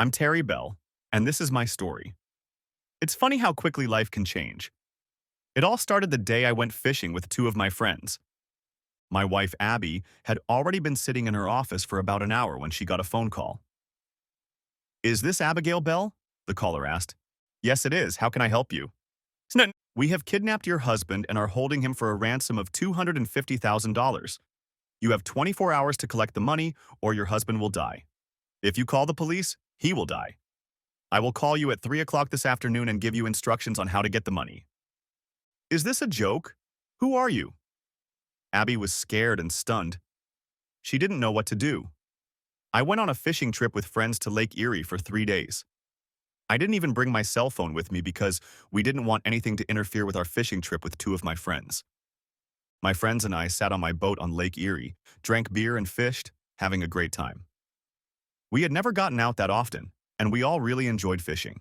I'm Terry Bell, and this is my story. It's funny how quickly life can change. It all started the day I went fishing with two of my friends. My wife, Abby, had already been sitting in her office for about an hour when she got a phone call. Is this Abigail Bell? The caller asked. Yes, it is. How can I help you? "No, we have kidnapped your husband and are holding him for a ransom of $250,000. You have 24 hours to collect the money, or your husband will die. If you call the police, he will die. I will call you at 3 o'clock this afternoon and give you instructions on how to get the money." Is this a joke? Who are you? Abby was scared and stunned. She didn't know what to do. I went on a fishing trip with friends to Lake Erie for 3 days. I didn't even bring my cell phone with me because we didn't want anything to interfere with our fishing trip with two of my friends. My friends and I sat on my boat on Lake Erie, drank beer and fished, having a great time. We had never gotten out that often, and we all really enjoyed fishing.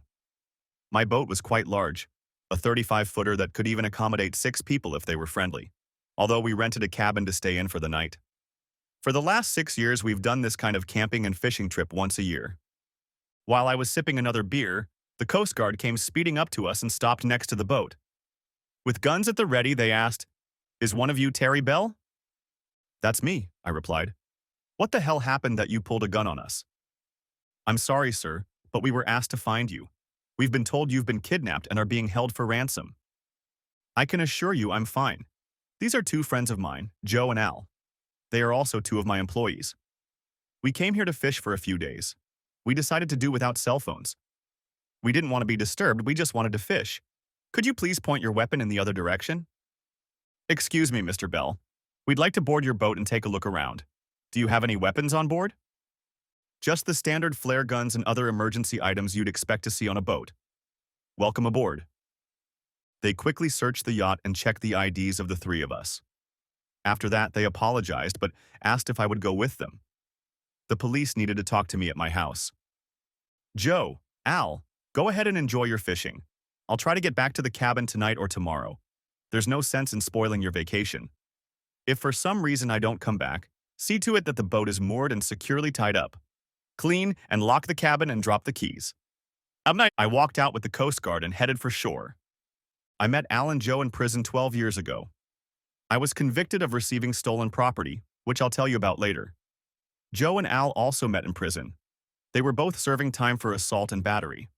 My boat was quite large, a 35-footer that could even accommodate 6 people if they were friendly, although we rented a cabin to stay in for the night. For the last 6 years, we've done this kind of camping and fishing trip once a year. While I was sipping another beer, the Coast Guard came speeding up to us and stopped next to the boat. With guns at the ready, they asked, "Is one of you Terry Bell?" "That's me," I replied. "What the hell happened that you pulled a gun on us?" "I'm sorry, sir, but we were asked to find you. We've been told you've been kidnapped and are being held for ransom." "I can assure you I'm fine. These are two friends of mine, Joe and Al. They are also two of my employees. We came here to fish for a few days. We decided to do without cell phones. We didn't want to be disturbed, we just wanted to fish. Could you please point your weapon in the other direction?" "Excuse me, Mr. Bell. We'd like to board your boat and take a look around. Do you have any weapons on board?" "Just the standard flare guns and other emergency items you'd expect to see on a boat. Welcome aboard." They quickly searched the yacht and checked the IDs of the three of us. After that, they apologized but asked if I would go with them. The police needed to talk to me at my house. "Joe, Al, go ahead and enjoy your fishing. I'll try to get back to the cabin tonight or tomorrow. There's no sense in spoiling your vacation. If for some reason I don't come back, see to it that the boat is moored and securely tied up. Clean and lock the cabin and drop the keys." I walked out with the Coast Guard and headed for shore. I met Al and Joe in prison 12 years ago. I was convicted of receiving stolen property, which I'll tell you about later. Joe and Al also met in prison. They were both serving time for assault and battery.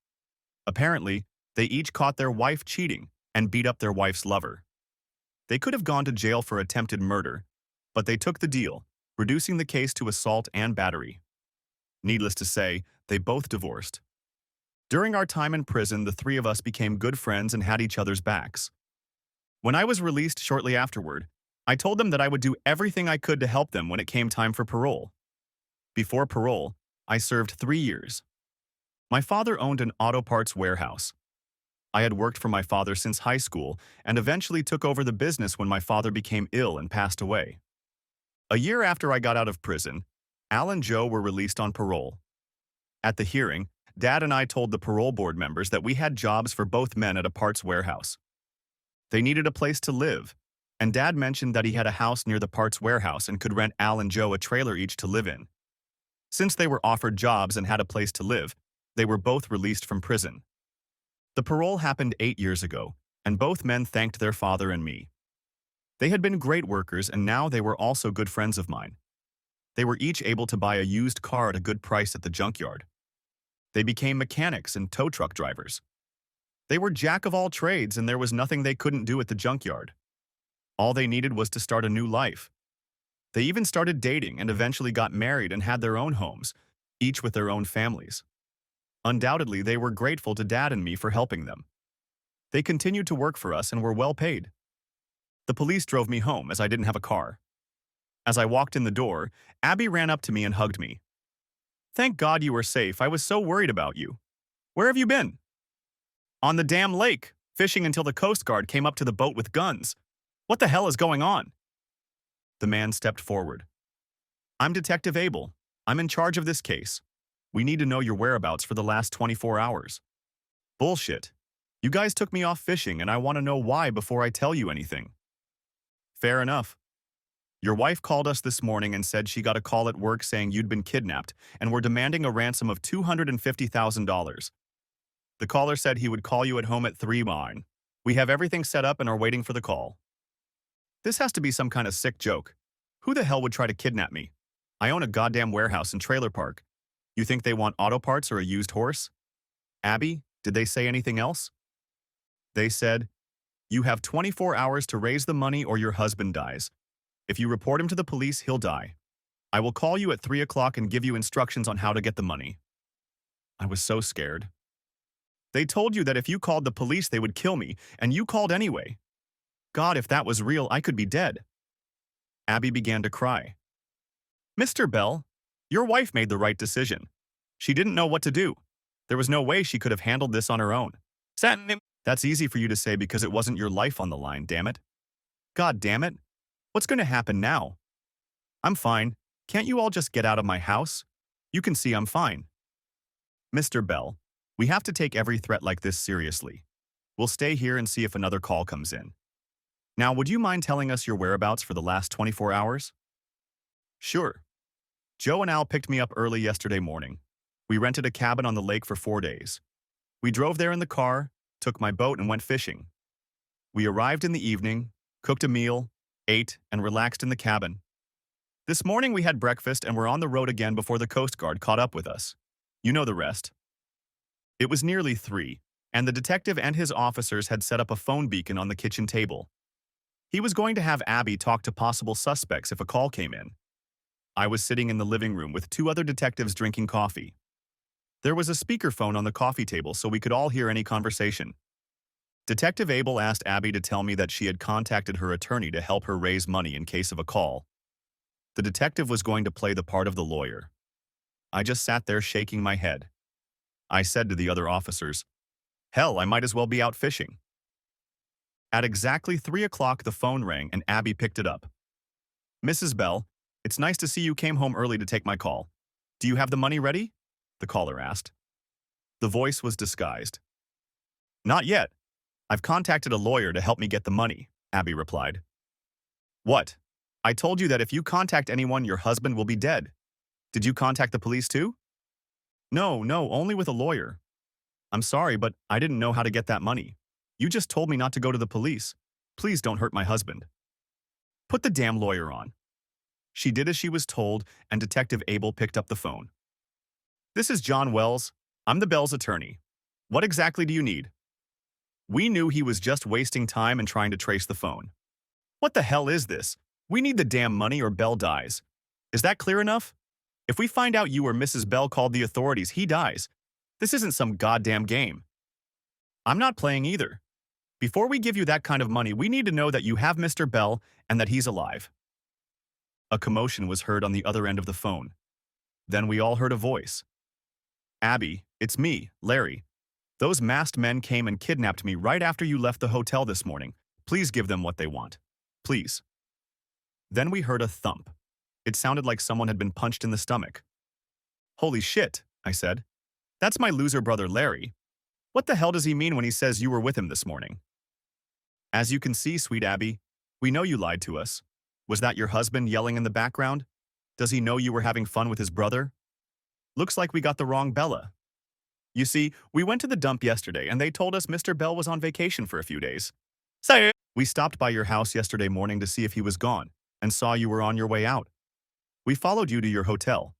Apparently, they each caught their wife cheating and beat up their wife's lover. They could have gone to jail for attempted murder, but they took the deal, reducing the case to assault and battery. Needless to say, they both divorced. During our time in prison, the three of us became good friends and had each other's backs. When I was released shortly afterward, I told them that I would do everything I could to help them when it came time for parole. Before parole, I served 3 years. My father owned an auto parts warehouse. I had worked for my father since high school and eventually took over the business when my father became ill and passed away. A year after I got out of prison, Al and Joe were released on parole. At the hearing, Dad and I told the parole board members that we had jobs for both men at a parts warehouse. They needed a place to live, and Dad mentioned that he had a house near the parts warehouse and could rent Al and Joe a trailer each to live in. Since they were offered jobs and had a place to live, they were both released from prison. The parole happened 8 years ago, and both men thanked their father and me. They had been great workers, and now they were also good friends of mine. They were each able to buy a used car at a good price at the junkyard. They became mechanics and tow truck drivers. They were jack of all trades, and there was nothing they couldn't do at the junkyard. All they needed was to start a new life. They even started dating and eventually got married and had their own homes, each with their own families. Undoubtedly, they were grateful to Dad and me for helping them. They continued to work for us and were well paid. The police drove me home as I didn't have a car. As I walked in the door, Abby ran up to me and hugged me. "Thank God you were safe. I was so worried about you. Where have you been?" "On the damn lake, fishing until the Coast Guard came up to the boat with guns. What the hell is going on?" The man stepped forward. "I'm Detective Abel. I'm in charge of this case. We need to know your whereabouts for the last 24 hours. "Bullshit. You guys took me off fishing and I want to know why before I tell you anything." "Fair enough. Your wife called us this morning and said she got a call at work saying you'd been kidnapped and were demanding a ransom of $250,000. The caller said he would call you at home at 3 mine. We have everything set up and are waiting for the call. This has to be some kind of sick joke. Who the hell would try to kidnap me? I own a goddamn warehouse and trailer park. You think they want auto parts or a used horse? Abby, did they say anything else? They said, you have 24 hours to raise the money or your husband dies. If you report him to the police, he'll die. I will call you at 3 o'clock and give you instructions on how to get the money. I was so scared. They told you that if you called the police, they would kill me, and you called anyway. God, if that was real, I could be dead. Abby began to cry. Mr. Bell, your wife made the right decision. She didn't know what to do. There was no way she could have handled this on her own. That's easy for you to say because it wasn't your life on the line, damn it. God damn it. What's going to happen now? I'm fine. Can't you all just get out of my house? You can see I'm fine. Mr. Bell, we have to take every threat like this seriously. We'll stay here and see if another call comes in. Now, would you mind telling us your whereabouts for the last 24 hours? Sure. Joe and Al picked me up early yesterday morning. We rented a cabin on the lake for 4 days. We drove there in the car, took my boat, and went fishing. We arrived in the evening, cooked a meal, ate, and relaxed in the cabin. This morning we had breakfast and were on the road again before the Coast Guard caught up with us. You know the rest. It was nearly 3, and the detective and his officers had set up a phone beacon on the kitchen table. He was going to have Abby talk to possible suspects if a call came in. I was sitting in the living room with 2 other detectives drinking coffee. There was a speakerphone on the coffee table so we could all hear any conversation. Detective Abel asked Abby to tell me that she had contacted her attorney to help her raise money in case of a call. The detective was going to play the part of the lawyer. I just sat there shaking my head. I said to the other officers, hell, I might as well be out fishing. At exactly 3 o'clock, the phone rang and Abby picked it up. Mrs. Bell, it's nice to see you came home early to take my call. Do you have the money ready? The caller asked. The voice was disguised. Not yet. I've contacted a lawyer to help me get the money, Abby replied. What? I told you that if you contact anyone, your husband will be dead. Did you contact the police too? No, only with a lawyer. I'm sorry, but I didn't know how to get that money. You just told me not to go to the police. Please don't hurt my husband. Put the damn lawyer on. She did as she was told, and Detective Abel picked up the phone. This is John Wells. I'm the Bell's attorney. What exactly do you need? We knew he was just wasting time and trying to trace the phone. What the hell is this? We need the damn money or Bell dies. Is that clear enough? If we find out you or Mrs. Bell called the authorities, he dies. This isn't some goddamn game. I'm not playing either. Before we give you that kind of money, we need to know that you have Mr. Bell and that he's alive. A commotion was heard on the other end of the phone. Then we all heard a voice. Abby, it's me, Larry. Those masked men came and kidnapped me right after you left the hotel this morning. Please give them what they want. Please. Then we heard a thump. It sounded like someone had been punched in the stomach. Holy shit, I said. That's my loser brother Larry. What the hell does he mean when he says you were with him this morning? As you can see, sweet Abby, we know you lied to us. Was that your husband yelling in the background? Does he know you were having fun with his brother? Looks like we got the wrong Bella. You see, we went to the dump yesterday and they told us Mr. Bell was on vacation for a few days. So we stopped by your house yesterday morning to see if he was gone and saw you were on your way out. We followed you to your hotel.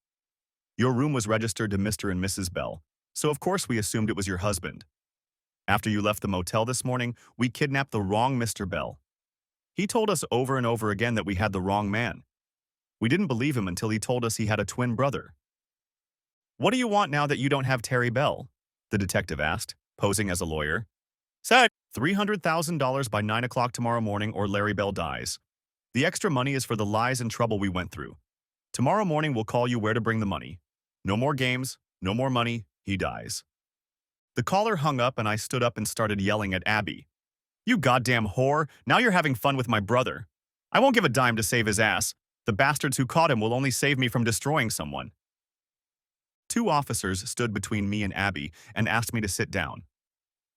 Your room was registered to Mr. and Mrs. Bell, so of course we assumed it was your husband. After you left the motel this morning, we kidnapped the wrong Mr. Bell. He told us over and over again that we had the wrong man. We didn't believe him until he told us he had a twin brother. What do you want now that you don't have Terry Bell? The detective asked, posing as a lawyer. Said $300,000 by 9 o'clock tomorrow morning or Larry Bell dies. The extra money is for the lies and trouble we went through. Tomorrow morning we'll call you where to bring the money. No more games, no more money, he dies. The caller hung up and I stood up and started yelling at Abby. You goddamn whore, now you're having fun with my brother. I won't give a dime to save his ass. The bastards who caught him will only save me from destroying someone. 2 officers stood between me and Abby and asked me to sit down.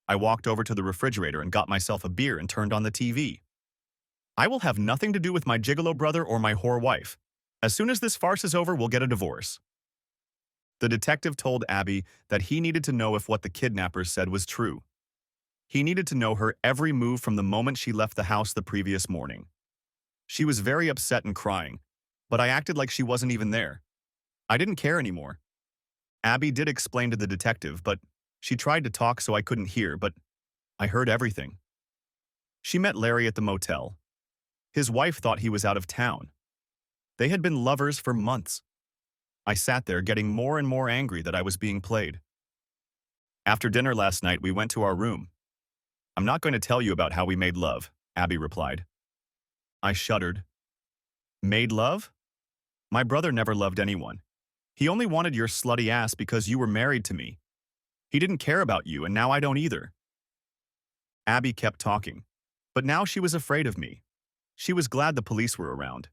I walked over to the refrigerator and got myself a beer and turned on the TV. I will have nothing to do with my gigolo brother or my whore wife. As soon as this farce is over, we'll get a divorce. The detective told Abby that he needed to know if what the kidnappers said was true. He needed to know her every move from the moment she left the house the previous morning. She was very upset and crying, but I acted like she wasn't even there. I didn't care anymore. Abby did explain to the detective, but she tried to talk so I couldn't hear, but I heard everything. She met Larry at the motel. His wife thought he was out of town. They had been lovers for months. I sat there getting more and more angry that I was being played. After dinner last night, we went to our room. I'm not going to tell you about how we made love, Abby replied. I shuddered. Made love? My brother never loved anyone. He only wanted your slutty ass because you were married to me. He didn't care about you, and now I don't either. Abby kept talking, but now she was afraid of me. She was glad the police were around.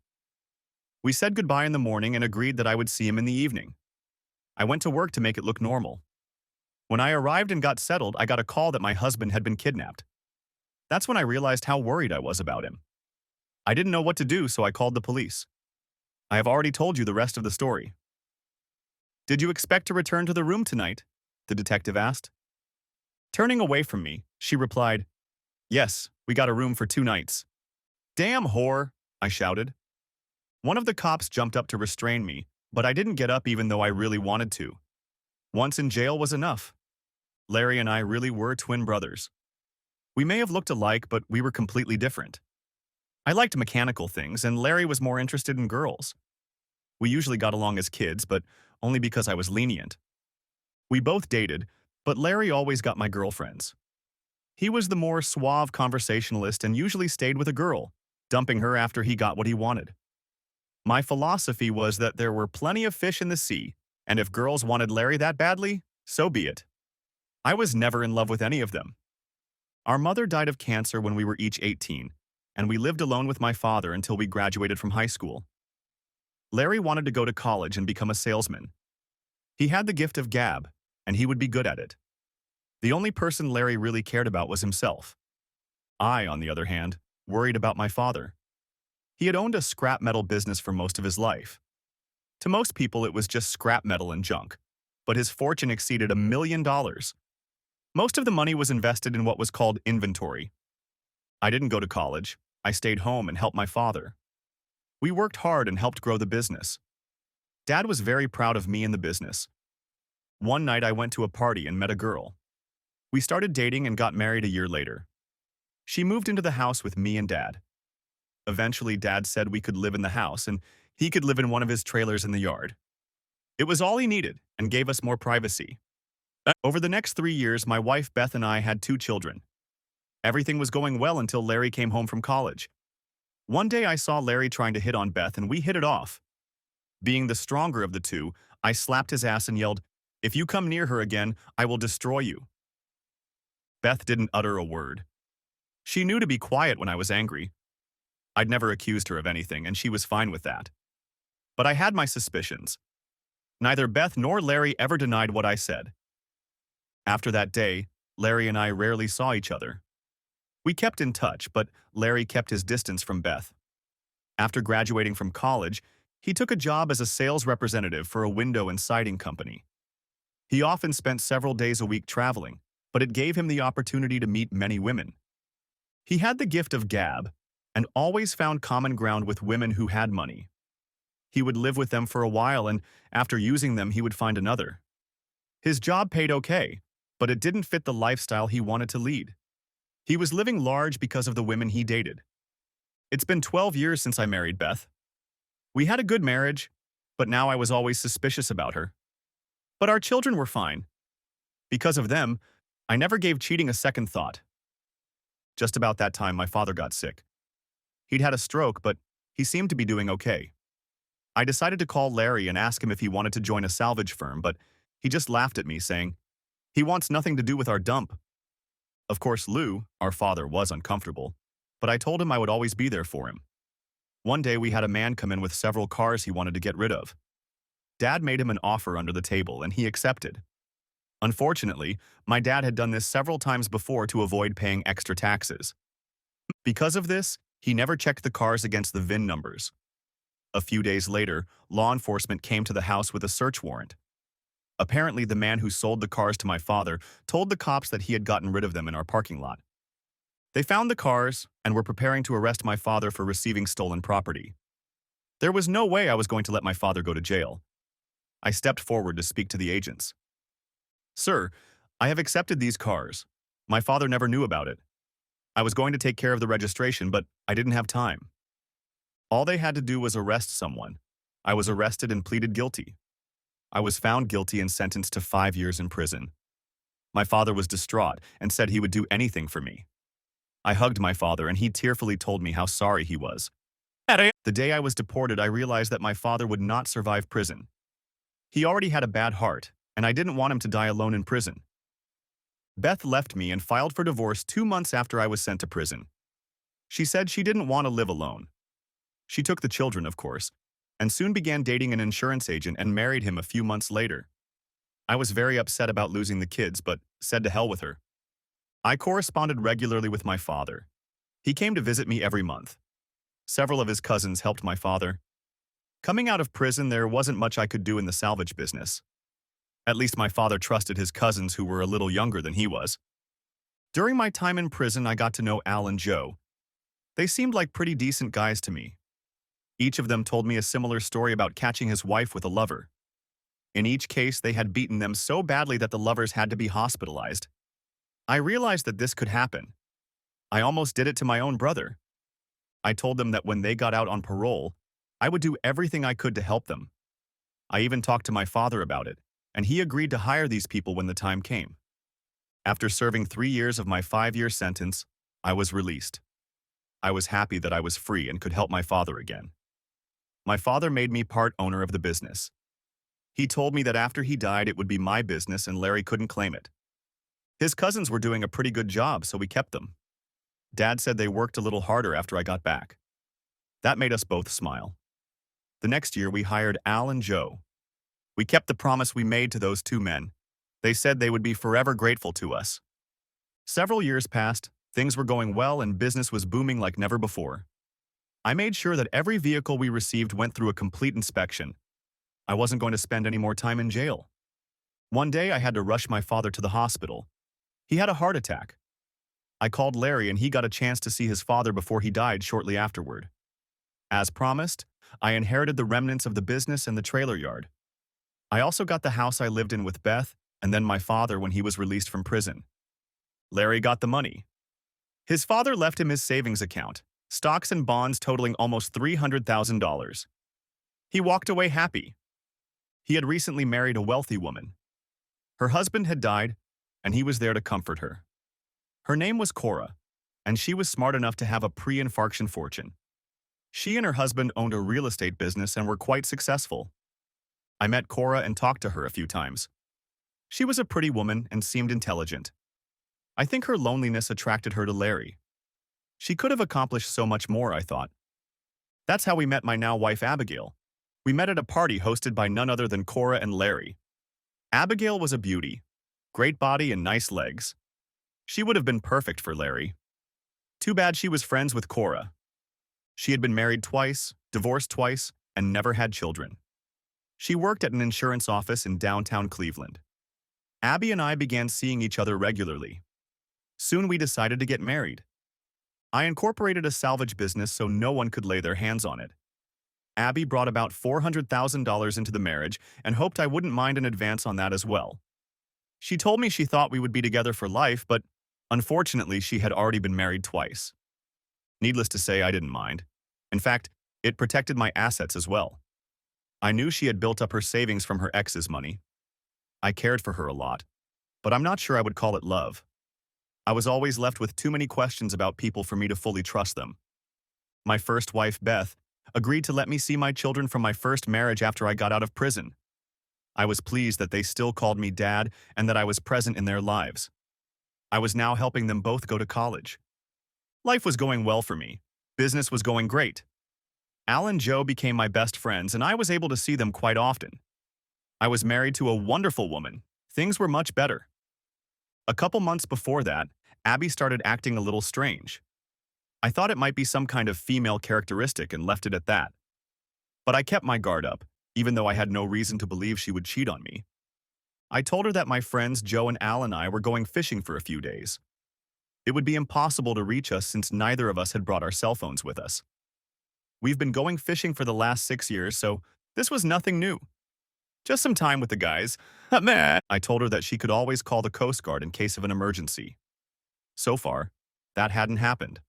We said goodbye in the morning and agreed that I would see him in the evening. I went to work to make it look normal. When I arrived and got settled, I got a call that my husband had been kidnapped. That's when I realized how worried I was about him. I didn't know what to do, so I called the police. I have already told you the rest of the story. Did you expect to return to the room tonight? The detective asked. Turning away from me, she replied, Yes, we got a room for 2 nights. Damn whore, I shouted. One of the cops jumped up to restrain me, but I didn't get up even though I really wanted to. Once in jail was enough. Larry and I really were twin brothers. We may have looked alike, but we were completely different. I liked mechanical things, and Larry was more interested in girls. We usually got along as kids, but only because I was lenient. We both dated, but Larry always got my girlfriends. He was the more suave conversationalist and usually stayed with a girl, dumping her after he got what he wanted. My philosophy was that there were plenty of fish in the sea, and if girls wanted Larry that badly, so be it. I was never in love with any of them. Our mother died of cancer when we were each 18, and we lived alone with my father until we graduated from high school. Larry wanted to go to college and become a salesman. He had the gift of gab, and he would be good at it. The only person Larry really cared about was himself. I, on the other hand, worried about my father. He had owned a scrap metal business for most of his life. To most people, it was just scrap metal and junk, but his fortune exceeded $1 million. Most of the money was invested in what was called inventory. I didn't go to college. I stayed home and helped my father. We worked hard and helped grow the business. Dad was very proud of me and the business. One night I went to a party and met a girl. We started dating and got married a year later. She moved into the house with me and Dad. Eventually, Dad said we could live in the house and he could live in one of his trailers in the yard. It was all he needed and gave us more privacy. Over the next 3 years, my wife Beth and I had 2 children. Everything was going well until Larry came home from college. One day I saw Larry trying to hit on Beth and we hit it off. Being the stronger of the two, I slapped his ass and yelled, "If you come near her again, I will destroy you." Beth didn't utter a word. She knew to be quiet when I was angry. I'd never accused her of anything, and she was fine with that. But I had my suspicions. Neither Beth nor Larry ever denied what I said. After that day, Larry and I rarely saw each other. We kept in touch, but Larry kept his distance from Beth. After graduating from college, he took a job as a sales representative for a window and siding company. He often spent several days a week traveling, but it gave him the opportunity to meet many women. He had the gift of gab and always found common ground with women who had money. He would live with them for a while, and after using them, he would find another. His job paid okay, but it didn't fit the lifestyle he wanted to lead. He was living large because of the women he dated. It's been 12 years since I married Beth. We had a good marriage, but now I was always suspicious about her. But our children were fine. Because of them, I never gave cheating a second thought. Just about that time, my father got sick. He'd had a stroke, but he seemed to be doing okay. I decided to call Larry and ask him if he wanted to join a salvage firm, but he just laughed at me, saying, "He wants nothing to do with our dump." Of course, Lou, our father, was uncomfortable, but I told him I would always be there for him. One day we had a man come in with several cars he wanted to get rid of. Dad made him an offer under the table, and he accepted. Unfortunately, my dad had done this several times before to avoid paying extra taxes. Because of this, He never checked the cars against the VIN numbers. A few days later, law enforcement came to the house with a search warrant. Apparently, the man who sold the cars to my father told the cops that he had gotten rid of them in our parking lot. They found the cars and were preparing to arrest my father for receiving stolen property. There was no way I was going to let my father go to jail. I stepped forward to speak to the agents. "Sir, I have accepted these cars. My father never knew about it. I was going to take care of the registration, but I didn't have time. All they had to do was arrest someone. I was arrested and pleaded guilty. I was found guilty and sentenced to 5 years in prison. My father was distraught and said he would do anything for me. I hugged my father and he tearfully told me how sorry he was. The day I was deported, I realized that my father would not survive prison. He already had a bad heart, and I didn't want him to die alone in prison. Beth left me and filed for divorce 2 months after I was sent to prison. She said she didn't want to live alone. She took the children, of course, and soon began dating an insurance agent and married him a few months later. I was very upset about losing the kids, but said to hell with her. I corresponded regularly with my father. He came to visit me every month. Several of his cousins helped my father. Coming out of prison, there wasn't much I could do in the salvage business. At least my father trusted his cousins who were a little younger than he was. During my time in prison, I got to know Al and Joe. They seemed like pretty decent guys to me. Each of them told me a similar story about catching his wife with a lover. In each case, they had beaten them so badly that the lovers had to be hospitalized. I realized that this could happen. I almost did it to my own brother. I told them that when they got out on parole, I would do everything I could to help them. I even talked to my father about it, and he agreed to hire these people when the time came. After serving 3 years of my 5-year sentence, I was released. I was happy that I was free and could help my father again. My father made me part owner of the business. He told me that after he died, it would be my business and Larry couldn't claim it. His cousins were doing a pretty good job, so we kept them. Dad said they worked a little harder after I got back. That made us both smile. The next year, we hired Al and Joe. We kept the promise we made to those two men. They said they would be forever grateful to us. Several years passed, things were going well, and business was booming like never before. I made sure that every vehicle we received went through a complete inspection. I wasn't going to spend any more time in jail. One day, I had to rush my father to the hospital. He had a heart attack. I called Larry and he got a chance to see his father before he died shortly afterward. As promised, I inherited the remnants of the business and the trailer yard. I also got the house I lived in with Beth and then my father when he was released from prison. Larry got the money. His father left him his savings account, stocks and bonds totaling almost $300,000. He walked away happy. He had recently married a wealthy woman. Her husband had died, and he was there to comfort her. Her name was Cora, and she was smart enough to have a pre-infarction fortune. She and her husband owned a real estate business and were quite successful. I met Cora and talked to her a few times. She was a pretty woman and seemed intelligent. I think her loneliness attracted her to Larry. She could have accomplished so much more, I thought. That's how we met my now wife Abigail. We met at a party hosted by none other than Cora and Larry. Abigail was a beauty, great body and nice legs. She would have been perfect for Larry. Too bad she was friends with Cora. She had been married twice, divorced twice, and never had children. She worked at an insurance office in downtown Cleveland. Abby and I began seeing each other regularly. Soon we decided to get married. I incorporated a salvage business so no one could lay their hands on it. Abby brought about $400,000 into the marriage and hoped I wouldn't mind an advance on that as well. She told me she thought we would be together for life, but unfortunately, she had already been married twice. Needless to say, I didn't mind. In fact, it protected my assets as well. I knew she had built up her savings from her ex's money. I cared for her a lot, but I'm not sure I would call it love. I was always left with too many questions about people for me to fully trust them. My first wife, Beth, agreed to let me see my children from my first marriage after I got out of prison. I was pleased that they still called me Dad and that I was present in their lives. I was now helping them both go to college. Life was going well for me. Business was going great. Al and Joe became my best friends, and I was able to see them quite often. I was married to a wonderful woman. Things were much better. A couple months before that, Abby started acting a little strange. I thought it might be some kind of female characteristic and left it at that. But I kept my guard up, even though I had no reason to believe she would cheat on me. I told her that my friends Joe and Al and I were going fishing for a few days. It would be impossible to reach us since neither of us had brought our cell phones with us. We've been going fishing for the last 6 years, so this was nothing new. Just some time with the guys. I told her that she could always call the Coast Guard in case of an emergency. So far, that hadn't happened.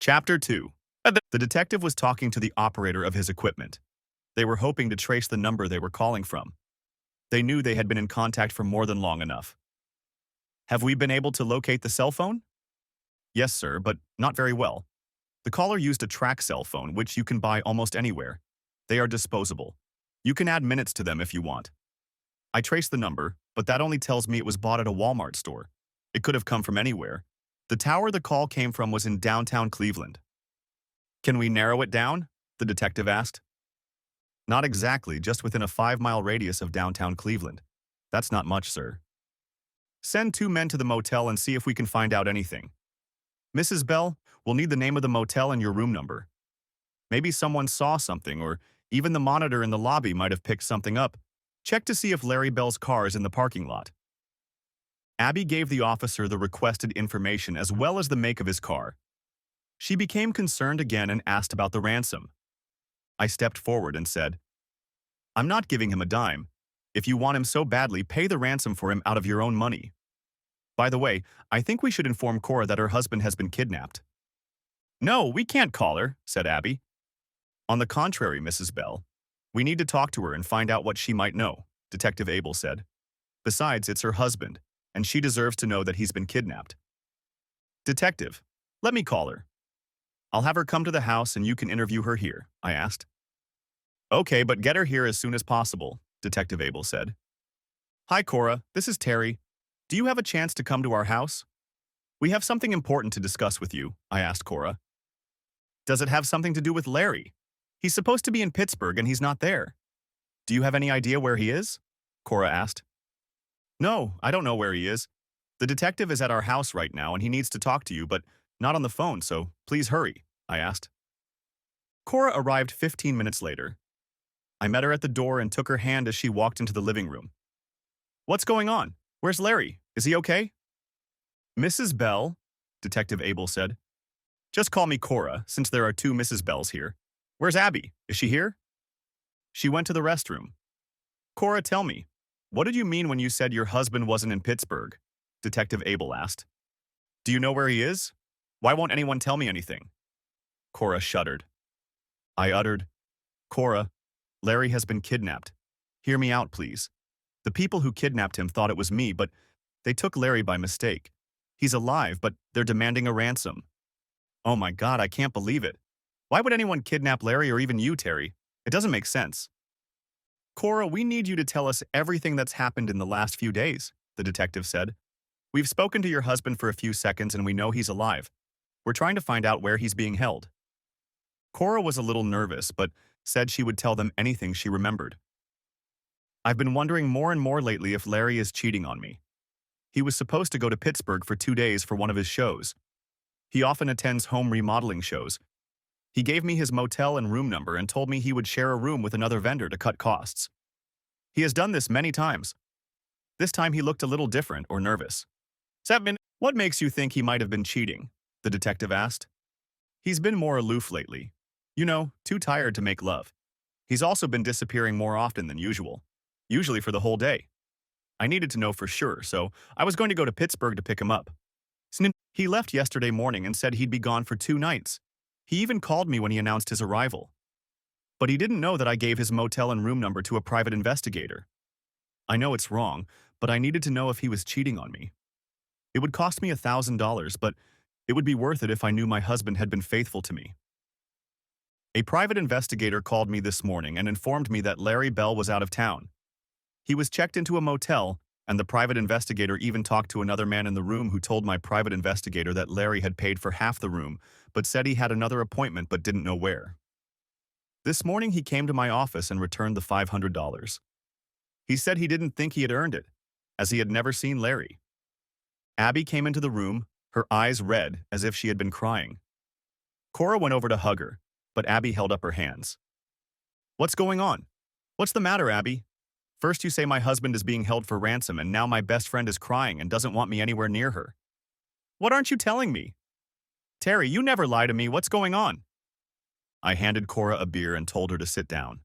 Chapter 2. The detective was talking to the operator of his equipment. They were hoping to trace the number they were calling from. They knew they had been in contact for more than long enough. Have we been able to locate the cell phone? Yes, sir, but not very well. The caller used a track cell phone, which you can buy almost anywhere. They are disposable. You can add minutes to them if you want. I traced the number, but that only tells me it was bought at a Walmart store. It could have come from anywhere. The tower the call came from was in downtown Cleveland. Can we narrow it down? The detective asked. Not exactly, just within a 5-mile radius of downtown Cleveland. That's not much, sir. Send 2 men to the motel and see if we can find out anything. Mrs. Bell, we'll need the name of the motel and your room number. Maybe someone saw something, or even the monitor in the lobby might have picked something up. Check to see if Larry Bell's car is in the parking lot. Abby gave the officer the requested information as well as the make of his car. She became concerned again and asked about the ransom. I stepped forward and said, I'm not giving him a dime. If you want him so badly, pay the ransom for him out of your own money. By the way, I think we should inform Cora that her husband has been kidnapped. No, we can't call her, said Abby. On the contrary, Mrs. Bell. We need to talk to her and find out what she might know, Detective Abel said. Besides, it's her husband, and she deserves to know that he's been kidnapped. Detective, let me call her. I'll have her come to the house and you can interview her here, I asked. Okay, but get her here as soon as possible, Detective Abel said. Hi, Cora, this is Terry. Do you have a chance to come to our house? We have something important to discuss with you, I asked Cora. Does it have something to do with Larry? He's supposed to be in Pittsburgh and he's not there. Do you have any idea where he is? Cora asked. No, I don't know where he is. The detective is at our house right now and he needs to talk to you, but not on the phone, so please hurry, I asked. Cora arrived 15 minutes later. I met her at the door and took her hand as she walked into the living room. What's going on? Where's Larry? Is he okay? Mrs. Bell, Detective Abel said. Just call me Cora, since there are 2 Mrs. Bells here. Where's Abby? Is she here? She went to the restroom. Cora, tell me, what did you mean when you said your husband wasn't in Pittsburgh? Detective Abel asked. Do you know where he is? Why won't anyone tell me anything? Cora shuddered. I uttered, Cora, Larry has been kidnapped. Hear me out, please. The people who kidnapped him thought it was me, but they took Larry by mistake. He's alive, but they're demanding a ransom. Oh my God, I can't believe it. Why would anyone kidnap Larry or even you, Terry? It doesn't make sense. Cora, we need you to tell us everything that's happened in the last few days, the detective said. We've spoken to your husband for a few seconds and we know he's alive. We're trying to find out where he's being held. Cora was a little nervous, but said she would tell them anything she remembered. I've been wondering more and more lately if Larry is cheating on me. He was supposed to go to Pittsburgh for 2 days for one of his shows. He often attends home remodeling shows. He gave me his motel and room number and told me he would share a room with another vendor to cut costs. He has done this many times. This time he looked a little different or nervous. What makes you think he might have been cheating? The detective asked. He's been more aloof lately. You know, too tired to make love. He's also been disappearing more often than usual, usually for the whole day. I needed to know for sure, so I was going to go to Pittsburgh to pick him up. He left yesterday morning and said he'd be gone for 2 nights. He even called me when he announced his arrival. But he didn't know that I gave his motel and room number to a private investigator. I know it's wrong, but I needed to know if he was cheating on me. It would cost me $1,000, but it would be worth it if I knew my husband had been faithful to me. A private investigator called me this morning and informed me that Larry Bell was out of town. He was checked into a motel, and the private investigator even talked to another man in the room who told my private investigator that Larry had paid for half the room, but said he had another appointment but didn't know where. This morning he came to my office and returned the $500. He said he didn't think he had earned it, as he had never seen Larry. Abby came into the room, her eyes red as if she had been crying. Cora went over to hug her, but Abby held up her hands. What's going on? What's the matter, Abby? First you say my husband is being held for ransom and now my best friend is crying and doesn't want me anywhere near her. What aren't you telling me? Terry, you never lie to me. What's going on? I handed Cora a beer and told her to sit down.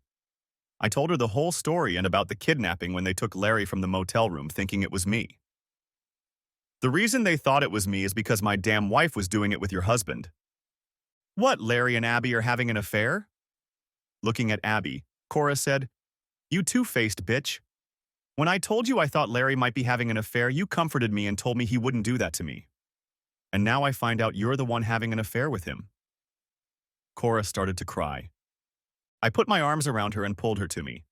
I told her the whole story and about the kidnapping when they took Larry from the motel room thinking it was me. The reason they thought it was me is because my damn wife was doing it with your husband. What, Larry and Abby are having an affair? Looking at Abby, Cora said, You two-faced bitch. When I told you I thought Larry might be having an affair, you comforted me and told me he wouldn't do that to me. And now I find out you're the one having an affair with him. Cora started to cry. I put my arms around her and pulled her to me.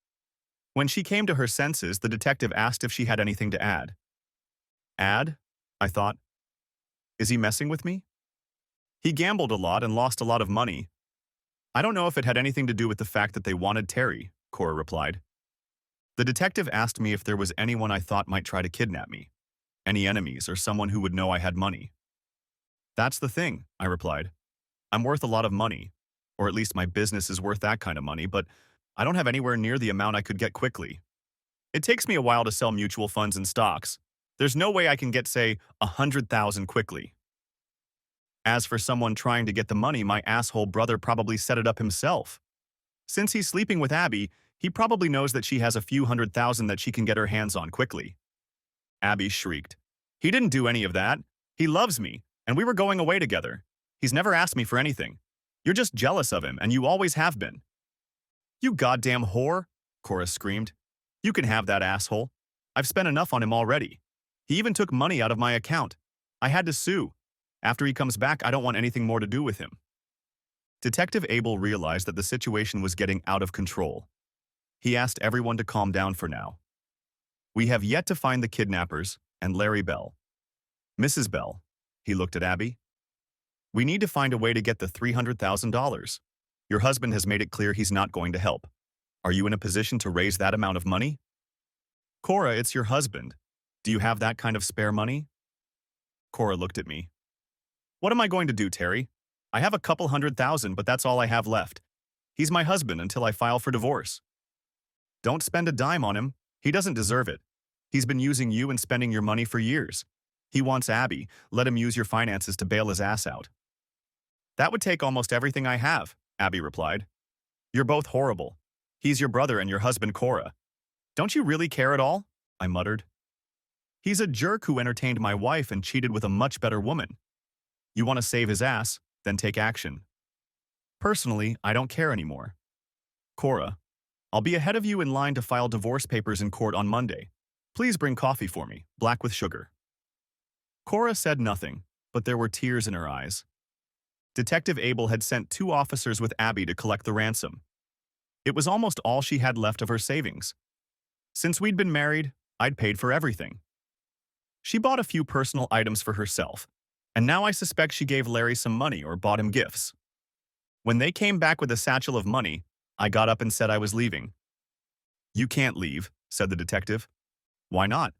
When she came to her senses, the detective asked if she had anything to add. Add? I thought. Is he messing with me? He gambled a lot and lost a lot of money. I don't know if it had anything to do with the fact that they wanted Terry, Cora replied. The detective asked me if there was anyone I thought might try to kidnap me. Any enemies or someone who would know I had money. That's the thing, I replied. I'm worth a lot of money, or at least my business is worth that kind of money, but I don't have anywhere near the amount I could get quickly. It takes me a while to sell mutual funds and stocks. There's no way I can get, say, 100,000 quickly. As for someone trying to get the money, my asshole brother probably set it up himself. Since he's sleeping with Abby, he probably knows that she has a few 100,000 that she can get her hands on quickly. Abby shrieked. He didn't do any of that. He loves me, and we were going away together. He's never asked me for anything. You're just jealous of him, and you always have been. You goddamn whore, Cora screamed. You can have that asshole. I've spent enough on him already. He even took money out of my account. I had to sue. After he comes back, I don't want anything more to do with him. Detective Abel realized that the situation was getting out of control. He asked everyone to calm down for now. We have yet to find the kidnappers and Larry Bell. Mrs. Bell, he looked at Abby. We need to find a way to get the $300,000. Your husband has made it clear he's not going to help. Are you in a position to raise that amount of money? Cora, it's your husband. Do you have that kind of spare money? Cora looked at me. What am I going to do, Terry? I have a couple 100,000, but that's all I have left. He's my husband until I file for divorce. Don't spend a dime on him. He doesn't deserve it. He's been using you and spending your money for years. He wants Abby. Let him use your finances to bail his ass out. That would take almost everything I have, Abby replied. You're both horrible. He's your brother and your husband, Cora. Don't you really care at all? I muttered. He's a jerk who entertained my wife and cheated with a much better woman. You want to save his ass? Then take action. Personally, I don't care anymore. Cora, I'll be ahead of you in line to file divorce papers in court on Monday. Please bring coffee for me, black with sugar. Cora said nothing, but there were tears in her eyes. Detective Abel had sent 2 officers with Abby to collect the ransom. It was almost all she had left of her savings. Since we'd been married, I'd paid for everything. She bought a few personal items for herself, and now I suspect she gave Larry some money or bought him gifts. When they came back with a satchel of money, I got up and said I was leaving. You can't leave, said the detective. Why not?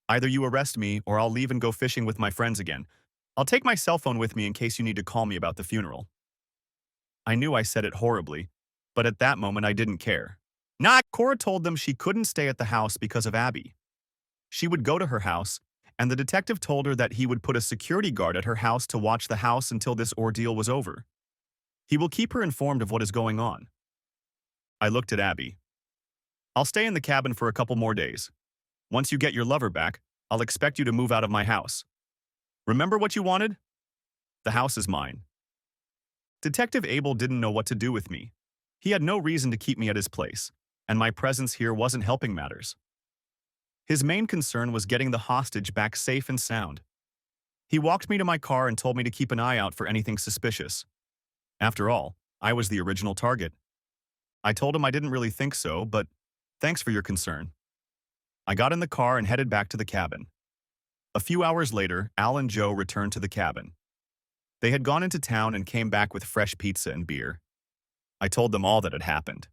Either you arrest me or I'll leave and go fishing with my friends again. I'll take my cell phone with me in case you need to call me about the funeral. I knew I said it horribly, but at that moment I didn't care. Cora told them she couldn't stay at the house because of Abby. She would go to her house, and the detective told her that he would put a security guard at her house to watch the house until this ordeal was over. He will keep her informed of what is going on. I looked at Abby. I'll stay in the cabin for a couple more days. Once you get your lover back, I'll expect you to move out of my house. Remember what you wanted? The house is mine. Detective Abel didn't know what to do with me. He had no reason to keep me at his place, and my presence here wasn't helping matters. His main concern was getting the hostage back safe and sound. He walked me to my car and told me to keep an eye out for anything suspicious. After all, I was the original target. I told him I didn't really think so, but thanks for your concern. I got in the car and headed back to the cabin. A few hours later, Al and Joe returned to the cabin. They had gone into town and came back with fresh pizza and beer. I told them all that had happened.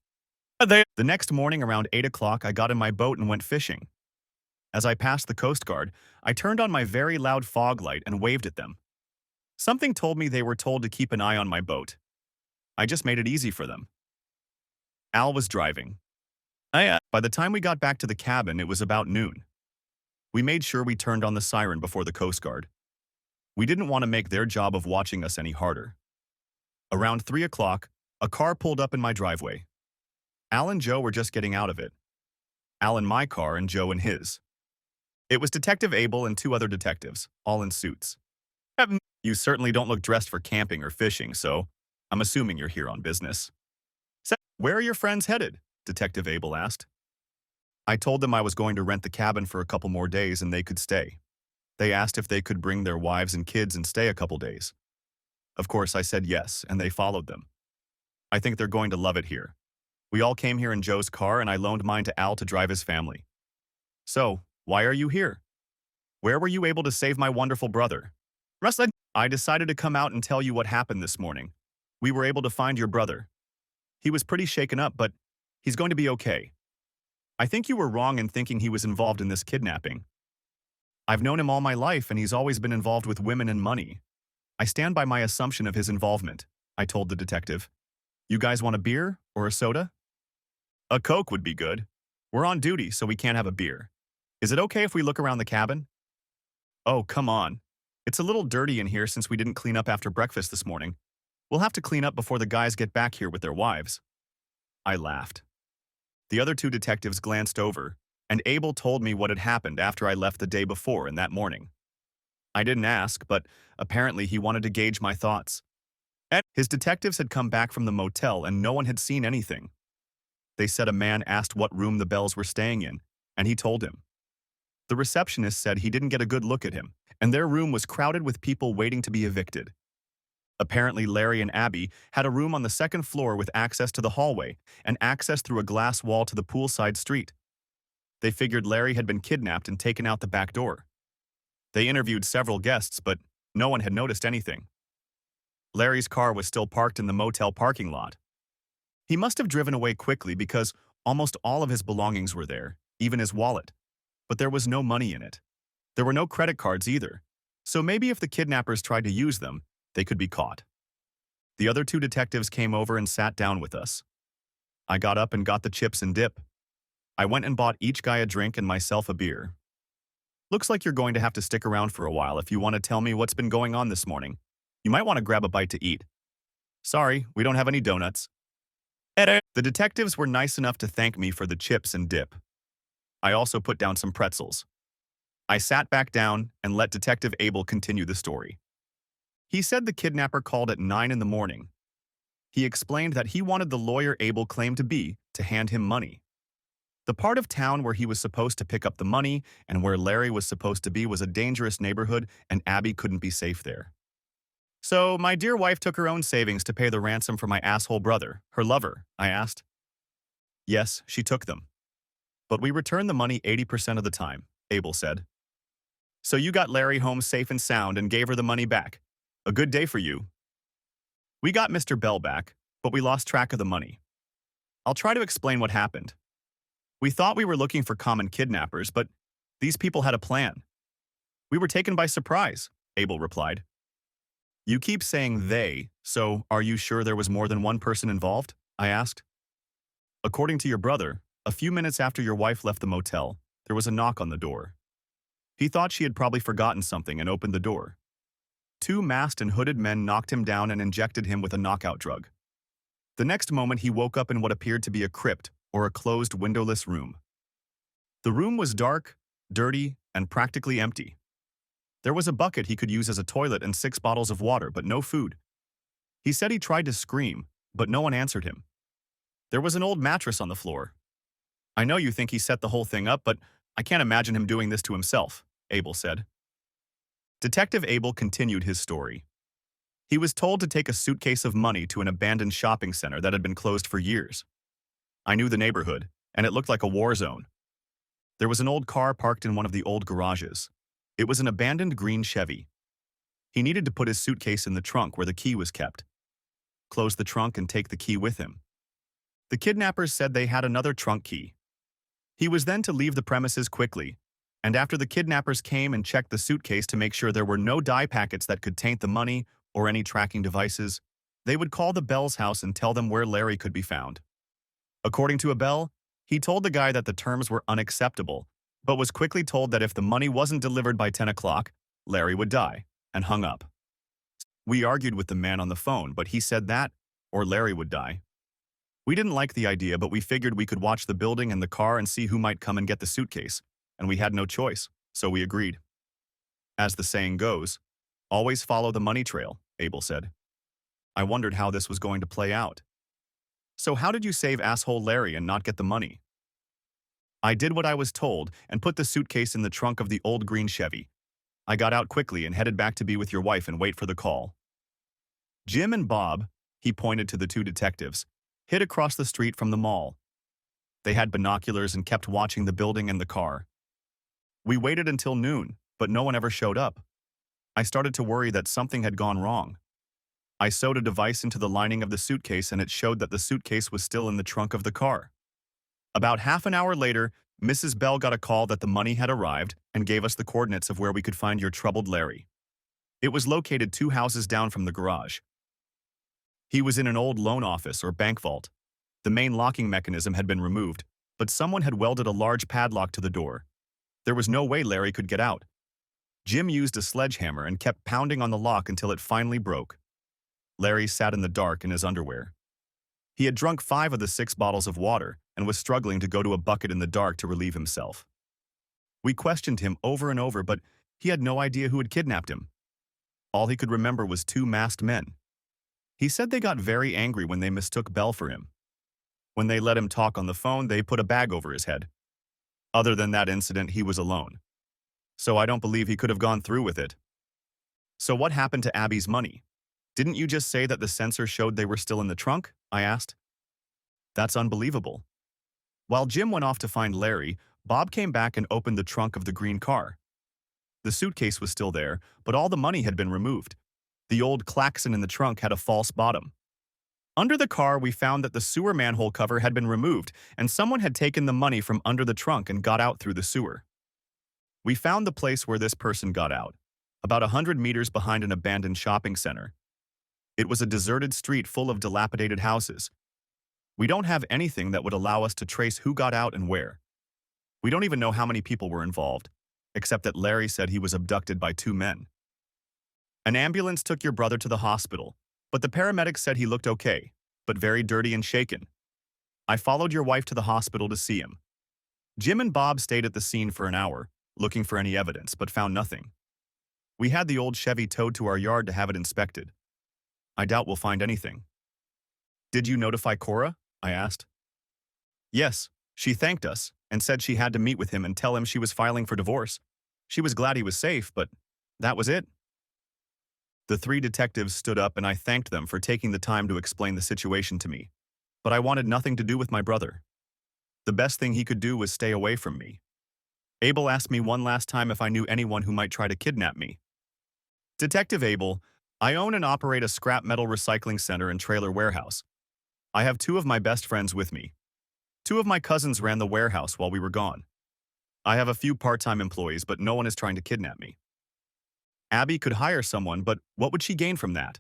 The next morning around 8 o'clock, I got in my boat and went fishing. As I passed the Coast Guard, I turned on my very loud fog light and waved at them. Something told me they were told to keep an eye on my boat. I just made it easy for them. Al was driving. By the time we got back to the cabin, it was about noon. We made sure we turned on the siren before the Coast Guard. We didn't want to make their job of watching us any harder. Around 3 o'clock, a car pulled up in my driveway. Al and Joe were just getting out of it. Al in my car and Joe in his. It was Detective Abel and 2 other detectives, all in suits. You certainly don't look dressed for camping or fishing, so I'm assuming you're here on business. Where are your friends headed? Detective Abel asked. I told them I was going to rent the cabin for a couple more days and they could stay. They asked if they could bring their wives and kids and stay a couple days. Of course, I said yes, and they followed them. I think they're going to love it here. We all came here in Joe's car and I loaned mine to Al to drive his family. So, why are you here? Where were you able to save my wonderful brother? Rustlin, I decided to come out and tell you what happened this morning. We were able to find your brother. He was pretty shaken up, but he's going to be okay. I think you were wrong in thinking he was involved in this kidnapping. I've known him all my life and he's always been involved with women and money. I stand by my assumption of his involvement, I told the detective. You guys want a beer or a soda? A Coke would be good. We're on duty, so we can't have a beer. Is it okay if we look around the cabin? Oh, come on. It's a little dirty in here since we didn't clean up after breakfast this morning. We'll have to clean up before the guys get back here with their wives. I laughed. The other 2 detectives glanced over, and Abel told me what had happened after I left the day before and that morning. I didn't ask, but apparently he wanted to gauge my thoughts. His detectives had come back from the motel and no one had seen anything. They said a man asked what room the Bells were staying in, and he told him. The receptionist said he didn't get a good look at him, and their room was crowded with people waiting to be evicted. Apparently, Larry and Abby had a room on the 2nd floor with access to the hallway and access through a glass wall to the poolside street. They figured Larry had been kidnapped and taken out the back door. They interviewed several guests, but no one had noticed anything. Larry's car was still parked in the motel parking lot. He must have driven away quickly because almost all of his belongings were there, even his wallet. But there was no money in it. There were no credit cards either, so maybe if the kidnappers tried to use them, they could be caught. The other 2 detectives came over and sat down with us. I got up and got the chips and dip. I went and bought each guy a drink and myself a beer. Looks like you're going to have to stick around for a while if you want to tell me what's been going on this morning. You might want to grab a bite to eat. Sorry, we don't have any donuts. The detectives were nice enough to thank me for the chips and dip. I also put down some pretzels. I sat back down and let Detective Abel continue the story. He said the kidnapper called at 9 in the morning. He explained that he wanted the lawyer Abel claimed to be to hand him money. The part of town where he was supposed to pick up the money and where Larry was supposed to be was a dangerous neighborhood and Abby couldn't be safe there. So my dear wife took her own savings to pay the ransom for my asshole brother, her lover, I asked. Yes, she took them. But we returned the money 80% of the time, Abel said. So you got Larry home safe and sound and gave her the money back. A good day for you. We got Mr. Bell back, but we lost track of the money. I'll try to explain what happened. We thought we were looking for common kidnappers, but these people had a plan. We were taken by surprise, Abel replied. You keep saying they, so are you sure there was more than one person involved? I asked. According to your brother, a few minutes after your wife left the motel, there was a knock on the door. He thought she had probably forgotten something and opened the door. 2 masked and hooded men knocked him down and injected him with a knockout drug. The next moment he woke up in what appeared to be a crypt or a closed windowless room. The room was dark, dirty, and practically empty. There was a bucket he could use as a toilet and 6 bottles of water, but no food. He said he tried to scream, but no one answered him. There was an old mattress on the floor. I know you think he set the whole thing up, but I can't imagine him doing this to himself, Abel said. Detective Abel continued his story. He was told to take a suitcase of money to an abandoned shopping center that had been closed for years. I knew the neighborhood, and it looked like a war zone. There was an old car parked in one of the old garages. It was an abandoned green Chevy. He needed to put his suitcase in the trunk where the key was kept. Close the trunk and take the key with him. The kidnappers said they had another trunk key. He was then to leave the premises quickly, And after the kidnappers came and checked the suitcase to make sure there were no dye packets that could taint the money or any tracking devices, they would call the Bell's house and tell them where Larry could be found. According to Abel, he told the guy that the terms were unacceptable, but was quickly told that if the money wasn't delivered by 10 o'clock, Larry would die, and hung up. We argued with the man on the phone, but he said that, or Larry would die. We didn't like the idea, but we figured we could watch the building and the car and see who might come and get the suitcase, and we had no choice, so we agreed. As the saying goes, always follow the money trail, Abel said. I wondered how this was going to play out. So how did you save asshole Larry and not get the money? I did what I was told and put the suitcase in the trunk of the old green Chevy. I got out quickly and headed back to be with your wife and wait for the call. Jim and Bob, he pointed to the two detectives, hid across the street from the mall. They had binoculars and kept watching the building and the car. We waited until noon, but no one ever showed up. I started to worry that something had gone wrong. I sewed a device into the lining of the suitcase and it showed that the suitcase was still in the trunk of the car. About half an hour later, Mrs. Bell got a call that the money had arrived and gave us the coordinates of where we could find your troubled Larry. It was located 2 houses down from the garage. He was in an old loan office or bank vault. The main locking mechanism had been removed, but someone had welded a large padlock to the door. There was no way Larry could get out. Jim used a sledgehammer and kept pounding on the lock until it finally broke. Larry sat in the dark in his underwear. He had drunk 5 of the 6 bottles of water and was struggling to go to a bucket in the dark to relieve himself. We questioned him over and over, but he had no idea who had kidnapped him. All he could remember was 2 masked men. He said they got very angry when they mistook Bell for him. When they let him talk on the phone, they put a bag over his head. Other than that incident, he was alone. So I don't believe he could have gone through with it. So what happened to Abby's money? Didn't you just say that the sensor showed they were still in the trunk? I asked. That's unbelievable. While Jim went off to find Larry, Bob came back and opened the trunk of the green car. The suitcase was still there, but all the money had been removed. The old klaxon in the trunk had a false bottom. Under the car, we found that the sewer manhole cover had been removed and someone had taken the money from under the trunk and got out through the sewer. We found the place where this person got out, about 100 meters behind an abandoned shopping center. It was a deserted street full of dilapidated houses. We don't have anything that would allow us to trace who got out and where. We don't even know how many people were involved, except that Larry said he was abducted by 2 men. An ambulance took your brother to the hospital, but the paramedics said he looked okay, but very dirty and shaken. I followed your wife to the hospital to see him. Jim and Bob stayed at the scene for an hour, looking for any evidence, but found nothing. We had the old Chevy towed to our yard to have it inspected. I doubt we'll find anything. Did you notify Cora? I asked. Yes, she thanked us and said she had to meet with him and tell him she was filing for divorce. She was glad he was safe, but that was it. The 3 detectives stood up and I thanked them for taking the time to explain the situation to me. But I wanted nothing to do with my brother. The best thing he could do was stay away from me. Abel asked me one last time if I knew anyone who might try to kidnap me. Detective Abel, I own and operate a scrap metal recycling center and trailer warehouse. I have 2 of my best friends with me. 2 of my cousins ran the warehouse while we were gone. I have a few part-time employees, but no one is trying to kidnap me. Abby could hire someone, but what would she gain from that?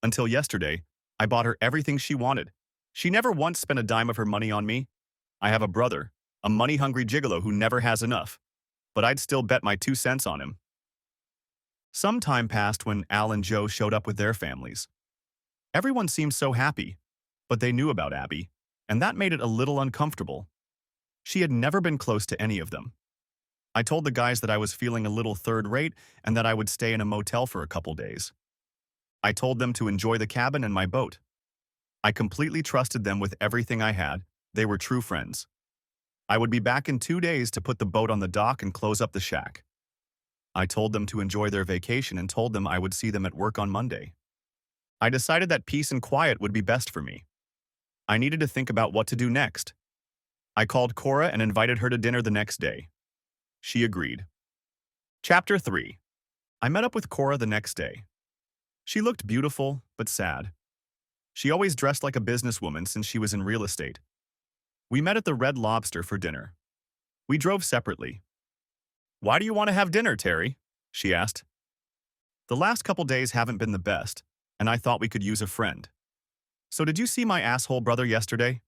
Until yesterday, I bought her everything she wanted. She never once spent a dime of her money on me. I have a brother, a money-hungry gigolo who never has enough, but I'd still bet my 2 cents on him. Some time passed when Al and Joe showed up with their families. Everyone seemed so happy, but they knew about Abby, and that made it a little uncomfortable. She had never been close to any of them. I told the guys that I was feeling a little third-rate and that I would stay in a motel for a couple days. I told them to enjoy the cabin and my boat. I completely trusted them with everything I had. They were true friends. I would be back in 2 days to put the boat on the dock and close up the shack. I told them to enjoy their vacation and told them I would see them at work on Monday. I decided that peace and quiet would be best for me. I needed to think about what to do next. I called Cora and invited her to dinner the next day. She agreed. Chapter 3. I met up with Cora the next day. She looked beautiful, but sad. She always dressed like a businesswoman since she was in real estate. We met at the Red Lobster for dinner. We drove separately. Why do you want to have dinner, Terry? She asked. The last couple days haven't been the best, and I thought we could use a friend. So did you see my asshole brother yesterday?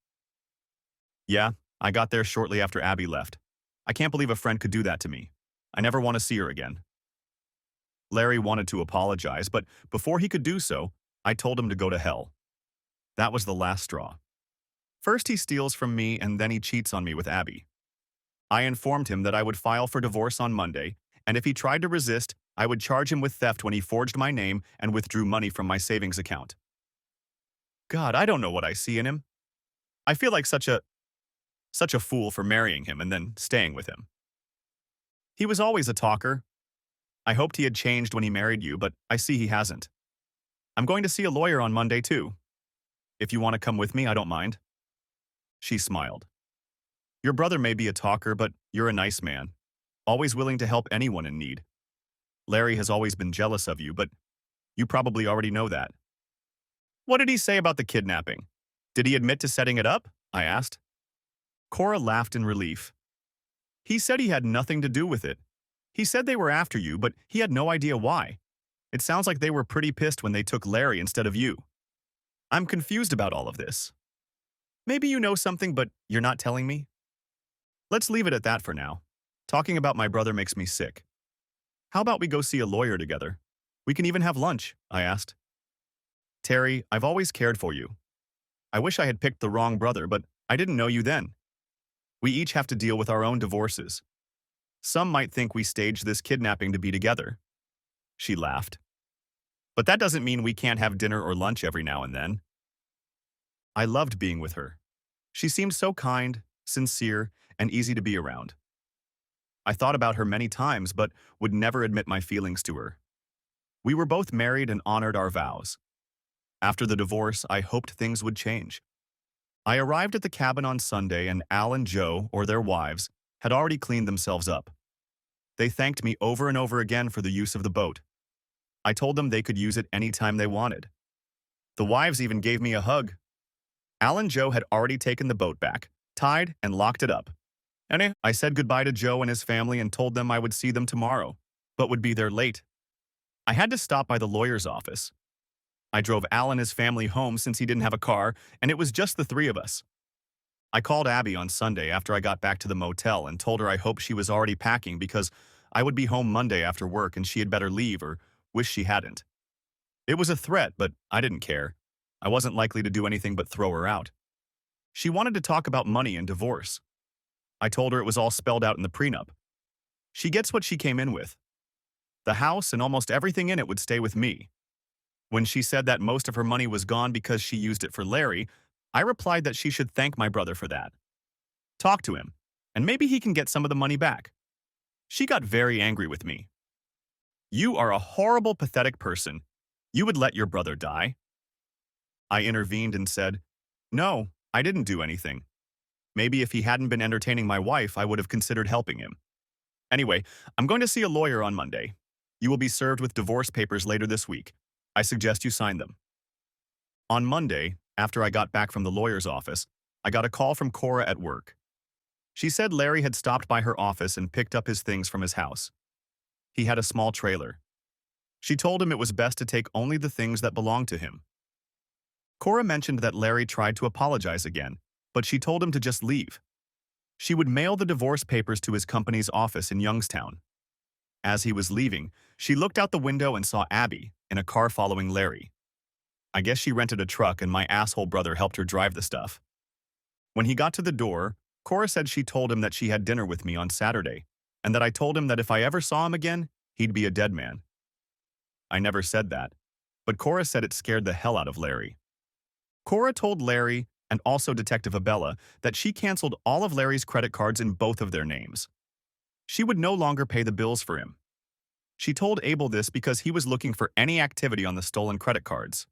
Yeah, I got there shortly after Abby left. I can't believe a friend could do that to me. I never want to see her again. Larry wanted to apologize, but before he could do so, I told him to go to hell. That was the last straw. First he steals from me and then he cheats on me with Abby. I informed him that I would file for divorce on Monday, and if he tried to resist, I would charge him with theft when he forged my name and withdrew money from my savings account. God, I don't know what I see in him. I feel like such a fool for marrying him and then staying with him. He was always a talker. I hoped he had changed when he married you, but I see he hasn't. I'm going to see a lawyer on Monday too. If you want to come with me, I don't mind. She smiled. Your brother may be a talker, but you're a nice man, always willing to help anyone in need. Larry has always been jealous of you, but you probably already know that. What did he say about the kidnapping? Did he admit to setting it up? I asked. Cora laughed in relief. He said he had nothing to do with it. He said they were after you, but he had no idea why. It sounds like they were pretty pissed when they took Larry instead of you. I'm confused about all of this. Maybe you know something, but you're not telling me? Let's leave it at that for now. Talking about my brother makes me sick. How about we go see a lawyer together? We can even have lunch, I asked. Terry, I've always cared for you. I wish I had picked the wrong brother, but I didn't know you then. We each have to deal with our own divorces. Some might think we staged this kidnapping to be together. She laughed. But that doesn't mean we can't have dinner or lunch every now and then. I loved being with her. She seemed so kind, sincere, and easy to be around. I thought about her many times, but would never admit my feelings to her. We were both married and honored our vows. After the divorce, I hoped things would change. I arrived at the cabin on Sunday and Al and Joe, or their wives, had already cleaned themselves up. They thanked me over and over again for the use of the boat. I told them they could use it anytime they wanted. The wives even gave me a hug. Al and Joe had already taken the boat back, tied, and locked it up. And I said goodbye to Joe and his family and told them I would see them tomorrow, but would be there late. I had to stop by the lawyer's office. I drove Al and his family home since he didn't have a car, and it was just the three of us. I called Abby on Sunday after I got back to the motel and told her I hoped she was already packing because I would be home Monday after work and she had better leave or wish she hadn't. It was a threat, but I didn't care. I wasn't likely to do anything but throw her out. She wanted to talk about money and divorce. I told her it was all spelled out in the prenup. She gets what she came in with. The house and almost everything in it would stay with me. When she said that most of her money was gone because she used it for Larry, I replied that she should thank my brother for that. Talk to him, and maybe he can get some of the money back. She got very angry with me. You are a horrible, pathetic person. You would let your brother die. I intervened and said, no, I didn't do anything. Maybe if he hadn't been entertaining my wife, I would have considered helping him. Anyway, I'm going to see a lawyer on Monday. You will be served with divorce papers later this week. I suggest you sign them. On Monday, after I got back from the lawyer's office, I got a call from Cora at work. She said Larry had stopped by her office and picked up his things from his house. He had a small trailer. She told him it was best to take only the things that belonged to him. Cora mentioned that Larry tried to apologize again, but she told him to just leave. She would mail the divorce papers to his company's office in Youngstown. As he was leaving, she looked out the window and saw Abby in a car following Larry. I guess she rented a truck and my asshole brother helped her drive the stuff. When he got to the door, Cora said she told him that she had dinner with me on Saturday, and that I told him that if I ever saw him again, he'd be a dead man. I never said that, but Cora said it scared the hell out of Larry. Cora told Larry, and also Detective Abella, that she canceled all of Larry's credit cards in both of their names. She would no longer pay the bills for him. She told Abel this because he was looking for any activity on the stolen credit cards.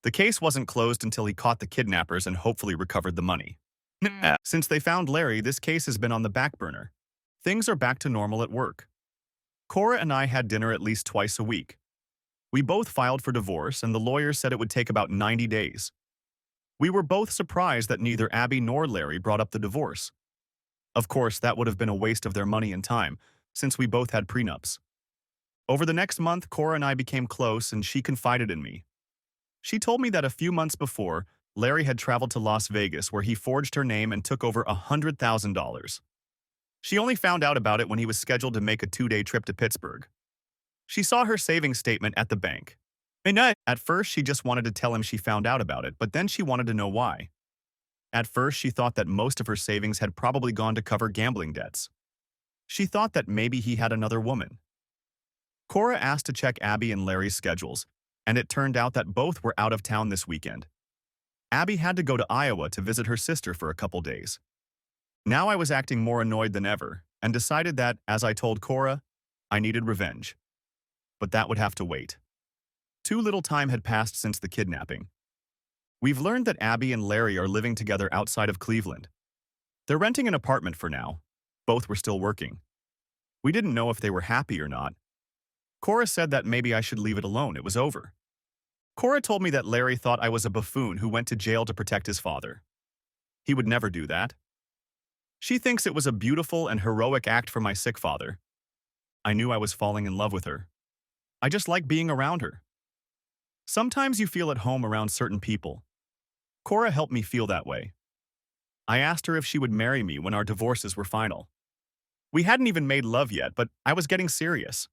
The case wasn't closed until he caught the kidnappers and hopefully recovered the money. Since they found Larry, this case has been on the back burner. Things are back to normal at work. Cora and I had dinner at least twice a week. We both filed for divorce, and the lawyer said it would take about 90 days. We were both surprised that neither Abby nor Larry brought up the divorce. Of course, that would have been a waste of their money and time, since we both had prenups. Over the next month, Cora and I became close and she confided in me. She told me that a few months before, Larry had traveled to Las Vegas where he forged her name and took over $100,000. She only found out about it when he was scheduled to make a 2-day trip to Pittsburgh. She saw her savings statement at the bank. At first, she just wanted to tell him she found out about it, but then she wanted to know why. At first, she thought that most of her savings had probably gone to cover gambling debts. She thought that maybe he had another woman. Cora asked to check Abby and Larry's schedules, and it turned out that both were out of town this weekend. Abby had to go to Iowa to visit her sister for a couple days. Now I was acting more annoyed than ever, and decided that, as I told Cora, I needed revenge. But that would have to wait. Too little time had passed since the kidnapping. We've learned that Abby and Larry are living together outside of Cleveland. They're renting an apartment for now. Both were still working. We didn't know if they were happy or not. Cora said that maybe I should leave it alone, it was over. Cora told me that Larry thought I was a buffoon who went to jail to protect his father. He would never do that. She thinks it was a beautiful and heroic act for my sick father. I knew I was falling in love with her. I just like being around her. Sometimes you feel at home around certain people. Cora helped me feel that way. I asked her if she would marry me when our divorces were final. We hadn't even made love yet, but I was getting serious.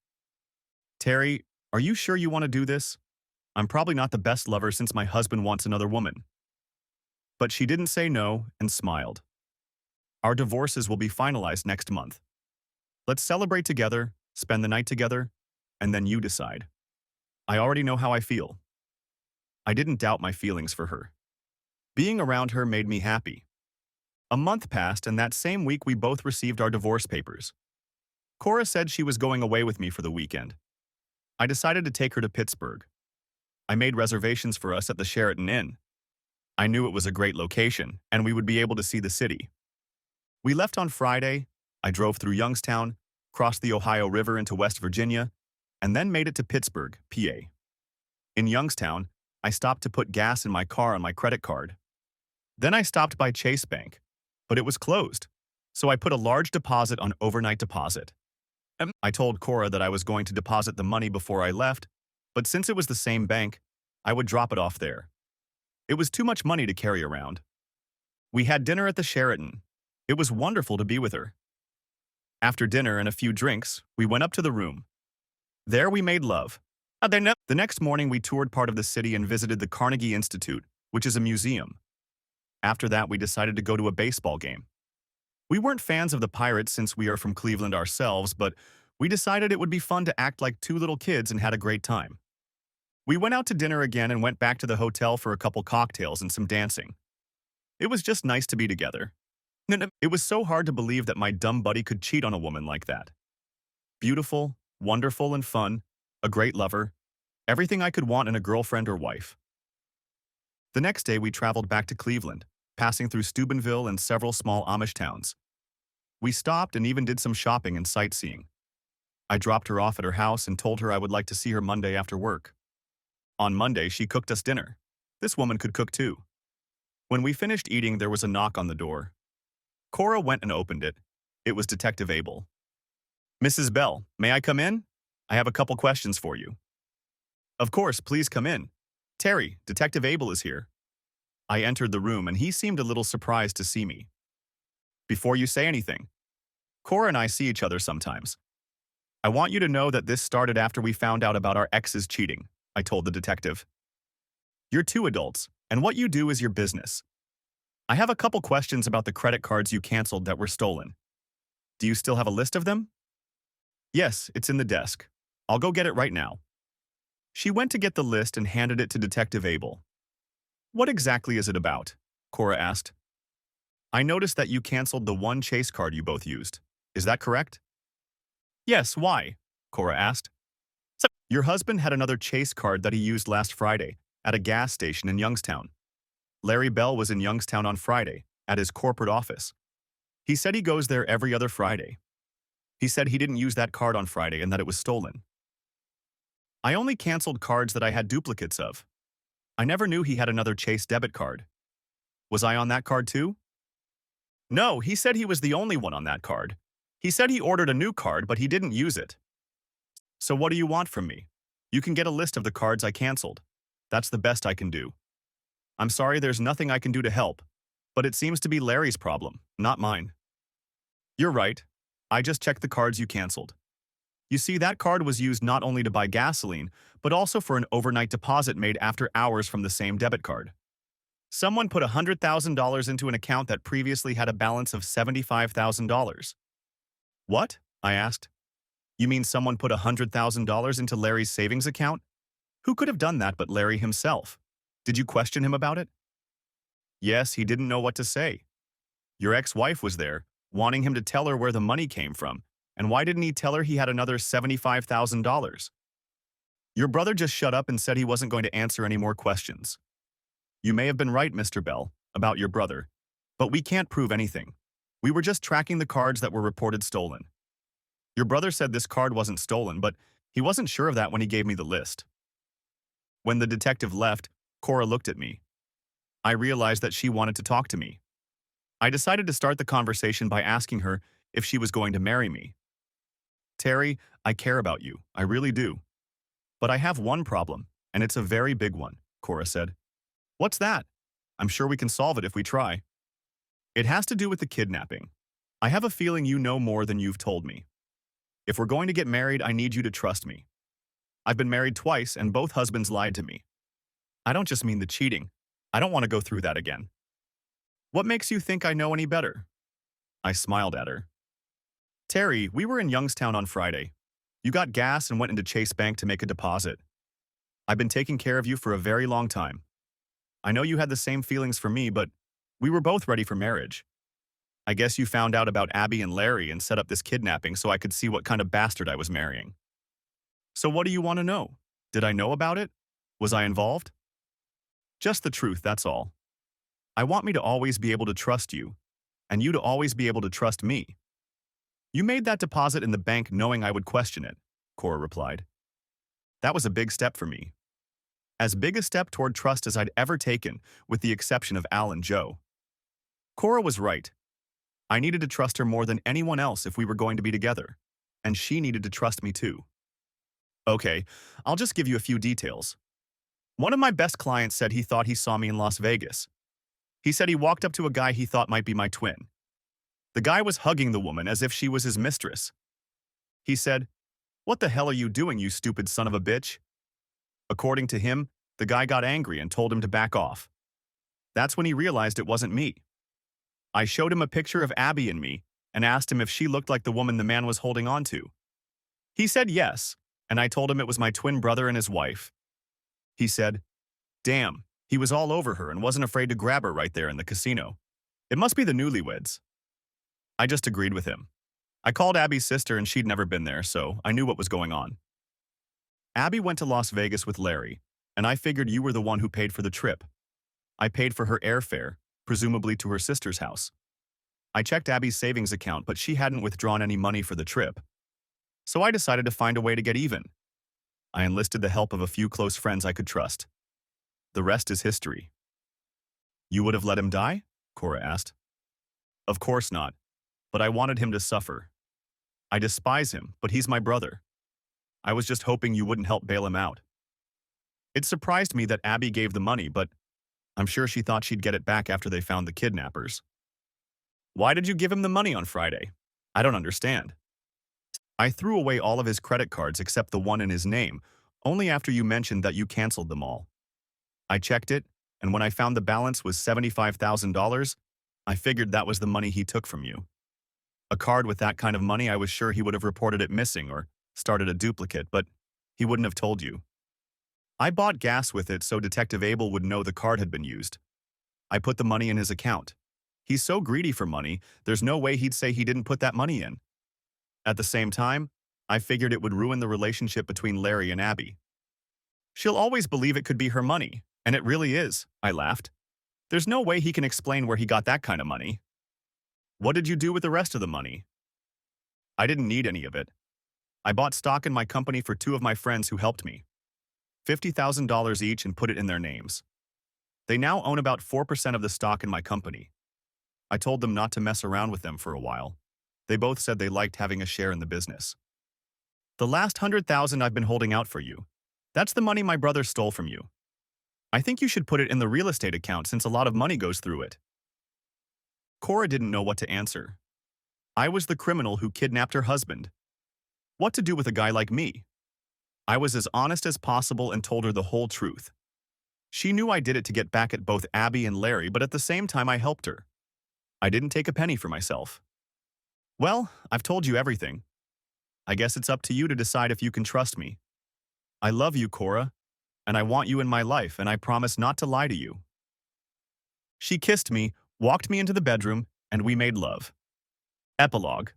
Terry, are you sure you want to do this? I'm probably not the best lover since my husband wants another woman. But she didn't say no and smiled. Our divorces will be finalized next month. Let's celebrate together, spend the night together, and then you decide. I already know how I feel. I didn't doubt my feelings for her. Being around her made me happy. A month passed, and that same week we both received our divorce papers. Cora said she was going away with me for the weekend. I decided to take her to Pittsburgh. I made reservations for us at the Sheraton Inn. I knew it was a great location, and we would be able to see the city. We left on Friday. I drove through Youngstown, crossed the Ohio River into West Virginia, and then made it to Pittsburgh, PA. In Youngstown, I stopped to put gas in my car on my credit card. Then I stopped by Chase Bank, but it was closed, so I put a large deposit on overnight deposit. I told Cora that I was going to deposit the money before I left, but since it was the same bank, I would drop it off there. It was too much money to carry around. We had dinner at the Sheraton. It was wonderful to be with her. After dinner and a few drinks, we went up to the room. There we made love. The next morning we toured part of the city and visited the Carnegie Institute, which is a museum. After that we decided to go to a baseball game. We weren't fans of the Pirates since we are from Cleveland ourselves, but we decided it would be fun to act like two little kids and had a great time. We went out to dinner again and went back to the hotel for a couple cocktails and some dancing. It was just nice to be together. It was so hard to believe that my dumb buddy could cheat on a woman like that. Beautiful, wonderful, and fun, a great lover, everything I could want in a girlfriend or wife. The next day we traveled back to Cleveland, passing through Steubenville and several small Amish towns. We stopped and even did some shopping and sightseeing. I dropped her off at her house and told her I would like to see her Monday after work. On Monday, she cooked us dinner. This woman could cook too. When we finished eating, there was a knock on the door. Cora went and opened it. It was Detective Abel. "Mrs. Bell, may I come in? I have a couple questions for you." "Of course, please come in. Terry, Detective Abel is here." I entered the room and he seemed a little surprised to see me. "Before you say anything, Cora and I see each other sometimes. I want you to know that this started after we found out about our exes cheating," I told the detective. "You're two adults, and what you do is your business. I have a couple questions about the credit cards you canceled that were stolen. Do you still have a list of them?" "Yes, it's in the desk. I'll go get it right now." She went to get the list and handed it to Detective Abel. "What exactly is it about?" Cora asked. "I noticed that you canceled the one Chase card you both used. Is that correct?" "Yes, why?" Cora asked. "Your husband had another Chase card that he used last Friday at a gas station in Youngstown. Larry Bell was in Youngstown on Friday, at his corporate office. He said he goes there every other Friday. He said he didn't use that card on Friday and that it was stolen. I only canceled cards that I had duplicates of. I never knew he had another Chase debit card. Was I on that card too?" "No, he said he was the only one on that card. He said he ordered a new card, but he didn't use it. So what do you want from me? You can get a list of the cards I canceled. That's the best I can do. I'm sorry there's nothing I can do to help, but it seems to be Larry's problem, not mine. You're right. I just checked the cards you canceled. You see, that card was used not only to buy gasoline, but also for an overnight deposit made after hours from the same debit card. Someone put $100,000 into an account that previously had a balance of $75,000. What? I asked. You mean someone put $100,000 into Larry's savings account? Who could have done that but Larry himself? Did you question him about it? Yes, he didn't know what to say. Your ex-wife was there, wanting him to tell her where the money came from, and why didn't he tell her he had another $75,000? Your brother just shut up and said he wasn't going to answer any more questions. You may have been right, Mr. Bell, about your brother, but we can't prove anything. We were just tracking the cards that were reported stolen. Your brother said this card wasn't stolen, but he wasn't sure of that when he gave me the list. When the detective left, Cora looked at me. I realized that she wanted to talk to me. I decided to start the conversation by asking her if she was going to marry me. Terry, I care about you, I really do. But I have one problem, and it's a very big one, Cora said. What's that? I'm sure we can solve it if we try. It has to do with the kidnapping. I have a feeling you know more than you've told me. If we're going to get married, I need you to trust me. I've been married twice, and both husbands lied to me. I don't just mean the cheating. I don't want to go through that again. What makes you think I know any better? I smiled at her. Terry, we were in Youngstown on Friday. You got gas and went into Chase Bank to make a deposit. I've been taking care of you for a very long time. I know you had the same feelings for me, but we were both ready for marriage. I guess you found out about Abby and Larry and set up this kidnapping so I could see what kind of bastard I was marrying. So what do you want to know? Did I know about it? Was I involved? Just the truth, that's all. I want me to always be able to trust you, and you to always be able to trust me. You made that deposit in the bank knowing I would question it, Cora replied. That was a big step for me. As big a step toward trust as I'd ever taken, with the exception of Al and Joe. Cora was right. I needed to trust her more than anyone else if we were going to be together, and she needed to trust me too. Okay, I'll just give you a few details. One of my best clients said he thought he saw me in Las Vegas. He said he walked up to a guy he thought might be my twin. The guy was hugging the woman as if she was his mistress. He said, "What the hell are you doing, you stupid son of a bitch?" According to him, the guy got angry and told him to back off. That's when he realized it wasn't me. I showed him a picture of Abby and me and asked him if she looked like the woman the man was holding on to. He said yes, and I told him it was my twin brother and his wife. He said, "Damn, he was all over her and wasn't afraid to grab her right there in the casino. It must be the newlyweds." I just agreed with him. I called Abby's sister and she'd never been there, so I knew what was going on. Abby went to Las Vegas with Larry, and I figured you were the one who paid for the trip. I paid for her airfare, presumably to her sister's house. I checked Abby's savings account, but she hadn't withdrawn any money for the trip. So I decided to find a way to get even. I enlisted the help of a few close friends I could trust. The rest is history. You would have let him die? Cora asked. Of course not, but I wanted him to suffer. I despise him, but he's my brother. I was just hoping you wouldn't help bail him out. It surprised me that Abby gave the money, but I'm sure she thought she'd get it back after they found the kidnappers. Why did you give him the money on Friday? I don't understand. I threw away all of his credit cards except the one in his name, only after you mentioned that you canceled them all. I checked it, and when I found the balance was $75,000, I figured that was the money he took from you. A card with that kind of money, I was sure he would have reported it missing or started a duplicate, but he wouldn't have told you. I bought gas with it so Detective Abel would know the card had been used. I put the money in his account. He's so greedy for money, there's no way he'd say he didn't put that money in. At the same time, I figured it would ruin the relationship between Larry and Abby. She'll always believe it could be her money, and it really is, I laughed. There's no way he can explain where he got that kind of money. What did you do with the rest of the money? I didn't need any of it. I bought stock in my company for two of my friends who helped me. $50,000 each and put it in their names. They now own about 4% of the stock in my company. I told them not to mess around with them for a while. They both said they liked having a share in the business. The last 100,000 I've been holding out for you. That's the money my brother stole from you. I think you should put it in the real estate account since a lot of money goes through it. Cora didn't know what to answer. I was the criminal who kidnapped her husband. What to do with a guy like me? I was as honest as possible and told her the whole truth. She knew I did it to get back at both Abby and Larry, but at the same time I helped her. I didn't take a penny for myself. Well, I've told you everything. I guess it's up to you to decide if you can trust me. I love you, Cora, and I want you in my life, and I promise not to lie to you. She kissed me, walked me into the bedroom, and we made love. Epilogue.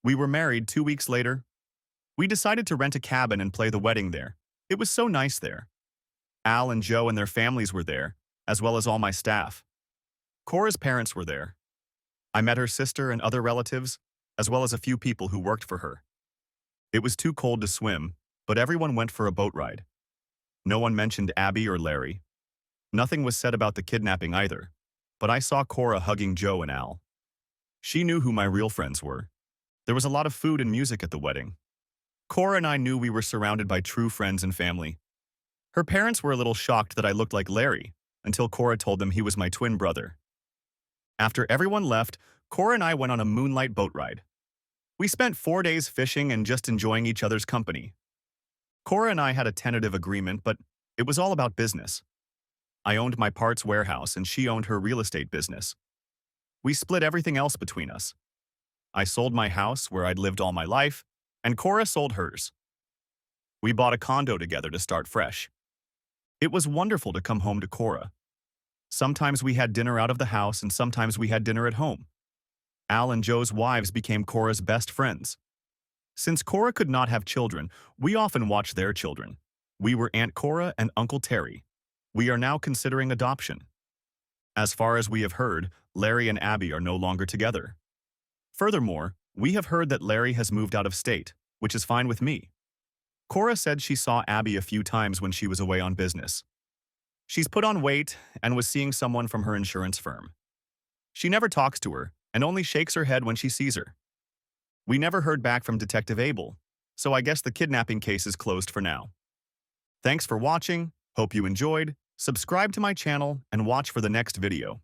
We were married 2 weeks later. We decided to rent a cabin and play the wedding there. It was so nice there. Al and Joe and their families were there, as well as all my staff. Cora's parents were there. I met her sister and other relatives, as well as a few people who worked for her. It was too cold to swim, but everyone went for a boat ride. No one mentioned Abby or Larry. Nothing was said about the kidnapping either, but I saw Cora hugging Joe and Al. She knew who my real friends were. There was a lot of food and music at the wedding. Cora and I knew we were surrounded by true friends and family. Her parents were a little shocked that I looked like Larry, until Cora told them he was my twin brother. After everyone left, Cora and I went on a moonlight boat ride. We spent 4 days fishing and just enjoying each other's company. Cora and I had a tentative agreement, but it was all about business. I owned my parts warehouse and she owned her real estate business. We split everything else between us. I sold my house where I'd lived all my life, and Cora sold hers. We bought a condo together to start fresh. It was wonderful to come home to Cora. Sometimes we had dinner out of the house and sometimes we had dinner at home. Al and Joe's wives became Cora's best friends. Since Cora could not have children, we often watched their children. We were Aunt Cora and Uncle Terry. We are now considering adoption. As far as we have heard, Larry and Abby are no longer together. Furthermore, we have heard that Larry has moved out of state, which is fine with me. Cora said she saw Abby a few times when she was away on business. She's put on weight and was seeing someone from her insurance firm. She never talks to her and only shakes her head when she sees her. We never heard back from Detective Abel, so I guess the kidnapping case is closed for now. Thanks for watching, hope you enjoyed, subscribe to my channel, and watch for the next video.